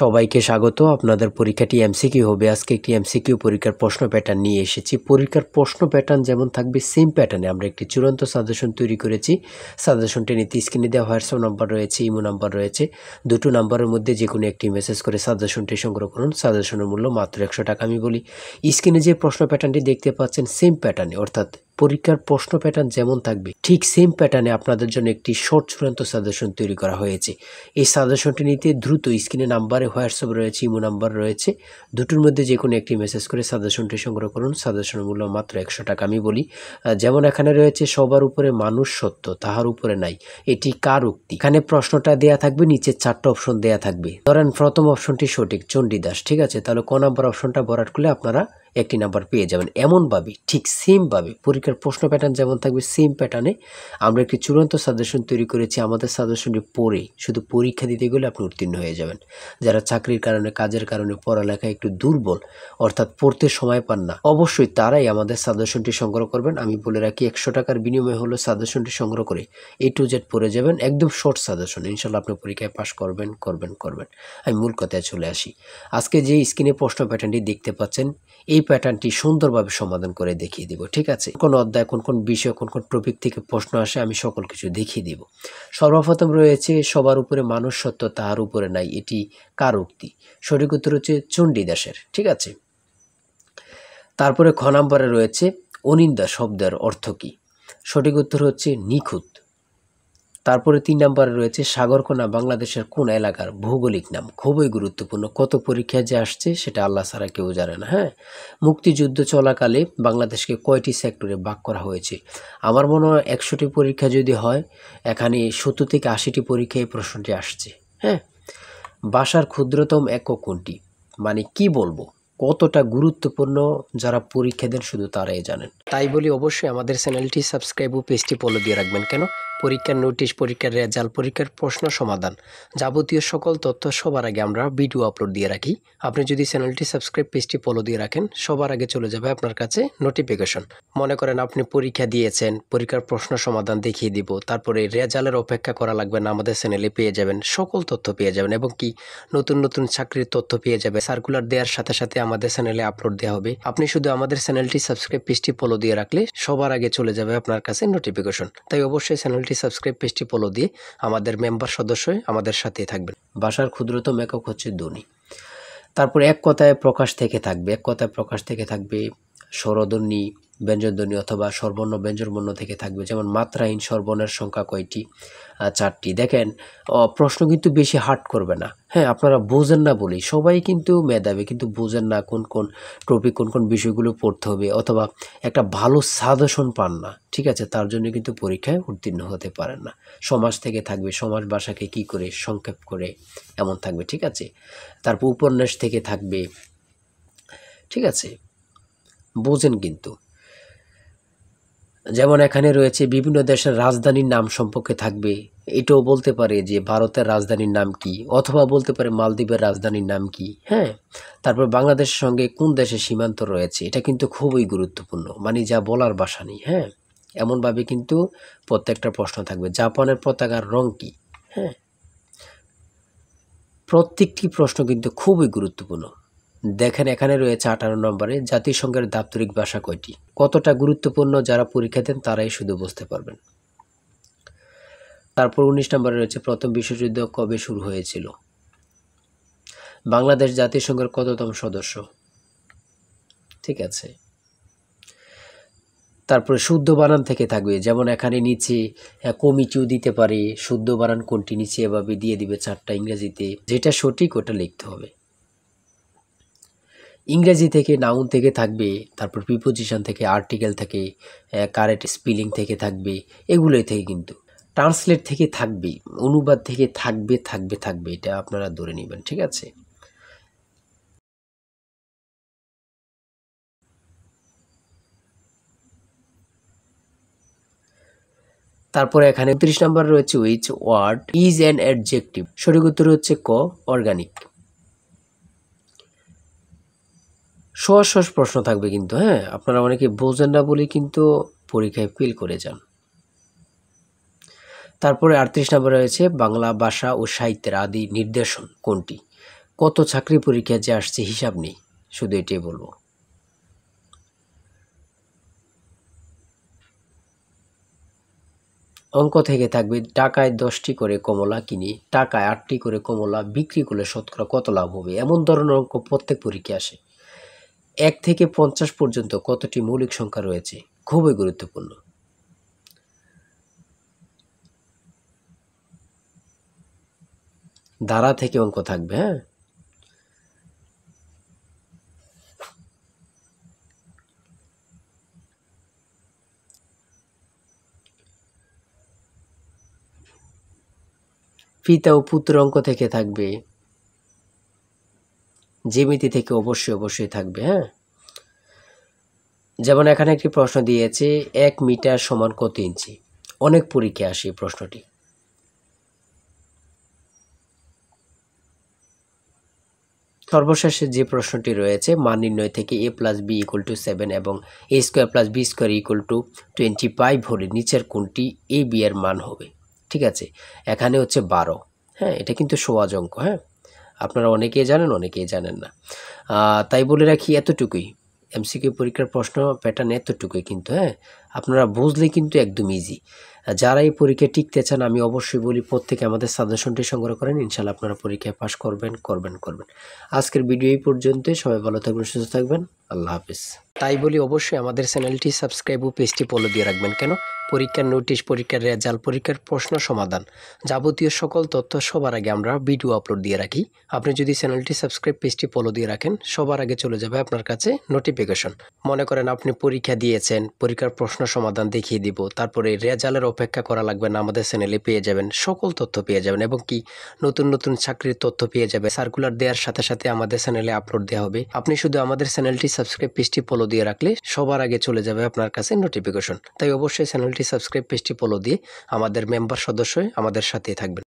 সবাইকে স্বাগত। আপনাদের পরীক্ষাটি এমসিকিউ হবে। আজকে একটি এমসিকিউ পরীক্ষার প্রশ্ন প্যাটার্ন নিয়ে এসেছি। পরীক্ষার প্রশ্ন প্যাটার্ন যেমন থাকবে সেম প্যাটার্নে আমরা একটি চূড়ান্ত সাজেশন তৈরি করেছি। সাজেশনটি নিতে স্ক্রিনে দেওয়া হোয়াটসঅ্যাপ নাম্বার রয়েছে, ইমো নাম্বার রয়েছে। দুটো নাম্বারের মধ্যে যে কোনো একটি মেসেজ করে সাজেশনটি সংগ্রহ করুন। সাজেশনের মূল্য মাত্র 100 টাকা। আমি বলি, স্ক্রিনে যে প্রশ্ন প্যাটার্নটি দেখতে পাচ্ছেন সেম প্যাটার্নে, অর্থাৎ পরীক্ষার প্রশ্ন প্যাটার্ন যেমন থাকবে ঠিক সেম প্যাটার্নে আপনাদের জন্য একটি শর্ট চূড়ান্ত সাজেশন তৈরি করা হয়েছে। এই সাজেশনটি নিতে দ্রুত স্ক্রিনে নাম্বারে হোয়াটসঅ্যাপ রয়েছে, ইমো নাম্বার রয়েছে, দুটোর মধ্যে যে কোনো একটি মেসেজ করে সাজেশনটি সংগ্রহ করুন। সাজেশনের মূল্য মাত্র 100 টাকা। আমি বলি, যেমন এখানে রয়েছে সবার উপরে মানুষ সত্য, তাহার উপরে নাই, এটি কার উক্তি? এখানে প্রশ্নটা দেয়া থাকবে, নিচে 4টা অপশন দেয়া থাকবে। ধরেন প্রথম অপশনটি সঠিক, চণ্ডীদাস, ঠিক আছে, তাহলে ক নাম্বার অপশনটা ভরাট করলে আপনারা একটি নাম্বার পেয়ে যাবেন। এমনভাবে ঠিক সেমভাবে পরীক্ষার প্রশ্ন প্যাটার্ন যেমন থাকবে সেম প্যাটার্নে আমরা একটি চূড়ান্ত সাজেশন তৈরি করেছি। আমাদের সাজেশনটি পড়ে শুধু পরীক্ষা দিতে গেলে আপনি উত্তীর্ণ হয়ে যাবেন। যারা চাকরির কারণে, কাজের কারণে, পড়ালেখায় একটু দুর্বল, অর্থাৎ পড়তে সময় পান না, অবশ্যই তারাই আমাদের সাজেশনটি সংগ্রহ করবেন। আমি বলে রাখি, 100 টাকার বিনিময়ে হলো সাজেশনটি সংগ্রহ করে A to Z পড়ে যাবেন। একদম শর্ট সাজেশন, ইনশাল্লাহ আপনি পরীক্ষায় পাশ করবেন। আমি মূল কথায় চলে আসি। আজকে যে স্ক্রিনে প্রশ্ন প্যাটার্নটি দেখতে পাচ্ছেন, এই প্যাটার্নটি সুন্দরভাবে সমাধান করে দেখিয়ে দিব, ঠিক আছে? কোন অধ্যায়, কোন কোন বিষয়, কোন কোন টপিক থেকে প্রশ্ন আসে আমি সকল কিছু দেখিয়ে দিব। সর্বপ্রথম রয়েছে সবার উপরে মানুষ সত্য, তাহার উপরে নাই, এটি কার উক্তি? সঠিক উত্তর হচ্ছে চণ্ডীদাসের, ঠিক আছে। তারপরে খ নাম্বারে রয়েছে অনিন্দা শব্দের অর্থ কি? সঠিক উত্তর হচ্ছে নিখুঁত। তারপরে 3 নাম্বারে রয়েছে সাগরকোনা বাংলাদেশের কোন এলাকার ভৌগোলিক নাম? খুবই গুরুত্বপূর্ণ, কত পরীক্ষায় যে আসছে সেটা আল্লাহ ছাড়া কেউ জানে না। হ্যাঁ, মুক্তিযুদ্ধ চলাকালে বাংলাদেশকে কয়টি সেক্টরে ভাগ করা হয়েছে? আমার মনে হয় 100টি পরীক্ষা যদি হয়, এখানে 70 থেকে 80টি পরীক্ষায় এই প্রশ্নটি আসছে। হ্যাঁ, ভাষার ক্ষুদ্রতম একক কোনটি? মানে কি বলবো, কতটা গুরুত্বপূর্ণ যারা পরীক্ষা দেন শুধু তারাই জানেন। তাই বলি, অবশ্যই আমাদের চ্যানেলটি সাবস্ক্রাইব ও পেজটি ফলো দিয়ে রাখবেন। কেন? পরীক্ষার নোটিশ, পরীক্ষার রেজাল্ট, পরীক্ষার প্রশ্ন সমাধান, যাবতীয় সকল তথ্য সবার আগে আমরা ভিডিও আপলোড দিয়ে রাখি। আপনি যদি চ্যানেলটি সাবস্ক্রাইব, পেজটি ফলো দিয়ে রাখেন, সবার আগে চলে যাবে আপনার কাছে নোটিফিকেশন। মনে করেন আপনি পরীক্ষা দিয়েছেন, পরীক্ষার প্রশ্ন সমাধান দেখিয়ে দিব, তারপরে রেজাল্টের অপেক্ষা করা লাগবে না, আমাদের চ্যানেলে পেয়ে যাবেন, সকল তথ্য পেয়ে যাবেন, এবং কি নতুন নতুন চাকরির তথ্য পেয়ে যাবে। সার্কুলার দেওয়ার সাথে সাথে আমাদের চ্যানেলে আপলোড দেওয়া হবে। আপনি শুধু আমাদের চ্যানেলটি সাবস্ক্রাইব, পেজটি ফলো দিয়ে রাখলে সবার আগে চলে যাবে আপনার কাছে নোটিফিকেশন। তাই অবশ্যই চ্যানেলটি সাবস্ক্রাইব, পেজটি ফলো দিয়ে আমাদের মেম্বার সদস্য হয়ে আমাদের সাথেই থাকবেন। ভাষার ক্ষুদ্রতম একক হচ্ছে ধ্বনি। তারপর এক কথায় প্রকাশ থেকে থাকবে, এক কথায় প্রকাশ থেকে থাকবে স্বরধ্বনি, ব্যঞ্জনধ্বনি অথবা স্বরবর্ণ ব্যঞ্জনবর্ণ থেকে থাকবে। যেমন মাত্রাহীন স্বরবর্ণের সংখ্যা কয়টি? 4টি। দেখেন, প্রশ্ন কিন্তু বেশি হার্ড করবে না। হ্যাঁ, আপনারা বোঝেন না বলেই, সবাই কিন্তু মেধাবী, কিন্তু বোঝেন না কোন কোন টপিক, কোন কোন বিষয়গুলো পড়তে হবে, অথবা একটা ভালো সাজেশন পান না, ঠিক আছে, তার জন্য কিন্তু পরীক্ষায় উত্তীর্ণ হতে পারেন না। সমাজ থেকে থাকবে, সমাজ ভাষাকে কি করে সংক্ষেপ করে, এমন থাকবে, ঠিক আছে। তারপর উপন্যাস থেকে থাকবে, ঠিক আছে, বোঝেন কিন্তু। যেমন এখানে রয়েছে বিভিন্ন দেশের রাজধানীর নাম সম্পর্কে থাকবে, এটাও বলতে পারে যে ভারতের রাজধানীর নাম কি, অথবা বলতে পারে মালদ্বীপের রাজধানীর নাম কি। হ্যাঁ, তারপর বাংলাদেশের সঙ্গে কোন দেশের সীমান্ত রয়েছে, এটা কিন্তু খুবই গুরুত্বপূর্ণ, মানে যা বলার ভাষা নেই। হ্যাঁ, এমনভাবে কিন্তু প্রত্যেকটা প্রশ্ন থাকবে। জাপানের পতাকার রং কি? হ্যাঁ, প্রত্যেকটি প্রশ্ন কিন্তু খুবই গুরুত্বপূর্ণ। দেখেন, এখানে রয়েছে 18 নম্বরে জাতিসংঘের দাপ্তরিক ভাষা কয়টি? কতটা গুরুত্বপূর্ণ যারা পরীক্ষা দেন তারাই শুধু বুঝতে পারবেন। তারপর 19 নম্বরে রয়েছে প্রথম বিশ্বযুদ্ধ কবে শুরু হয়েছিল? বাংলাদেশ জাতিসংঘের কততম সদস্য? ঠিক আছে। তারপরে শুদ্ধ বানান থেকে থাকবে, যেমন এখানে নিচে কমিটিও দিতে পারে, শুদ্ধ বানান কোনটি নিচে এভাবে দিয়ে দিবে 4টা ইংরেজিতে, যেটা সঠিক ওটা লিখতে হবে। ইংরেজি থেকে নাউন থেকে থাকবে, তারপর প্রিপোজিশন থেকে, আর্টিকেল থেকে, কারেক্ট স্পেলিং থেকে থাকবে, এগুলোই থেকে কিন্তু ট্রান্সলেট থেকে থাকবে, অনুবাদ থেকে থাকবে, এটা আপনারা ধরে নেবেন, ঠিক আছে। তারপরে এখানে 29 নম্বর রয়েছে which word is an adjective? সঠিক উত্তর হচ্ছে ক, অর্গানিক। সহজ সহজ প্রশ্ন থাকবে কিন্তু। হ্যাঁ, আপনারা অনেকে বোঝেন না বলে কিন্তু পরীক্ষায় ফেল করে যান। তারপরে 38 নম্বরে রয়েছে বাংলা ভাষা ও সাহিত্যের আদি নিদর্শন কোনটি? কত চাকরি পরীক্ষা যে আসছে হিসাব নেই, শুধু এটাই বলবো। অঙ্ক থেকে থাকবে টাকায় 10টি করে কমলা কিনি, টাকায় 8টি করে কমলা বিক্রি করলে শতকরা কত লাভ হবে, এমন ধরনের অঙ্ক প্রত্যেক পরীক্ষায় আসে। 1 থেকে 50 পর্যন্ত কতটি মৌলিক সংখ্যা রয়েছে, খুবই গুরুত্বপূর্ণ। ধারা থেকে অঙ্ক থাকবে। হ্যাঁ, পিতা ও পুত্র অঙ্ক থেকে থাকবে, জ্যামিতি থেকে অবশ্যই থাকবে। হ্যাঁ, যেমন এখানে একটি প্রশ্ন দিয়েছে 1 মিটার সমান কত ইঞ্চি, অনেক পরীক্ষায় আসে এই প্রশ্নটি। সর্বশেষে যে প্রশ্নটি রয়েছে মান নির্ণয় থেকে a plus B equal to 7 এবং a square plus B square equal to 25 হলে নিচের কোনটি a b এর মান হবে। ঠিক আছে, এখানে হচ্ছে 12। হ্যাঁ, এটা কিন্তু সহজ অঙ্ক। হ্যাঁ, আপনারা অনেকেই জানেন, অনেকেই জানেন না। তাই বলে রাখি এতটুকুই, এমসিকিউ পরীক্ষার প্রশ্ন প্যাটার্ন এতটুকুই কিন্তু। হ্যাঁ, আপনারা বুঝলে কিন্তু একদম ইজি। যারা এই পরীক্ষায় টিকতে চান আমি অবশ্যই বলি প্রত্যেকে আমাদের সাজেশনটি সংগ্রহ করেন, ইনশাল্লাহ আপনারা পরীক্ষায় পাস করবেন। আজকের ভিডিও এই পর্যন্তই। সবাই ভালো থাকবেন, সুস্থ থাকবেন। আল্লাহ হাফিজ। তাই বলি অবশ্যই আমাদের চ্যানেলটি সাবস্ক্রাইব ও পেজটি ফলো দিয়ে রাখবেন। কেন? পরীক্ষার নোটিশ, পরীক্ষার রেজাল্ট, পরীক্ষার প্রশ্ন সমাধান, যাবতীয় সকল তথ্য সবার আগে আমরা ভিডিও আপলোড দিয়ে রাখি। আপনি যদি চ্যানেলটি সাবস্ক্রাইব, পেজটি ফলো দিয়ে রাখেন, সবার আগে চলে যাবে আপনার কাছে নোটিফিকেশন। মনে করেন আপনি পরীক্ষা দিয়েছেন, পরীক্ষার প্রশ্ন সমাধান দেখিয়ে দিব, তারপরে রেজাল্টের অপেক্ষা করা লাগবে না, আমাদের চ্যানেলে পেয়ে যাবেন, সকল তথ্য পেয়ে যাবেন এবং কি নতুন চাকরির তথ্য পেয়ে যাবে। সার্কুলার দেওয়ার সাথে সাথে আমাদের চ্যানেলে আপলোড দেওয়া হবে। আপনি শুধু আমাদের চ্যানেলটি সাবস্ক্রাইব, পেজটি ফলো দিয়ে রাখলে সবার আগে চলে যাবে আপনার কাছে নোটিফিকেশন। তাই অবশ্যই চ্যানেলটি সাবস্ক্রাইব, পেজটি ফলো দিয়ে আমাদের মেম্বার সদস্য হয়ে আমাদের সাথেই থাকবেন।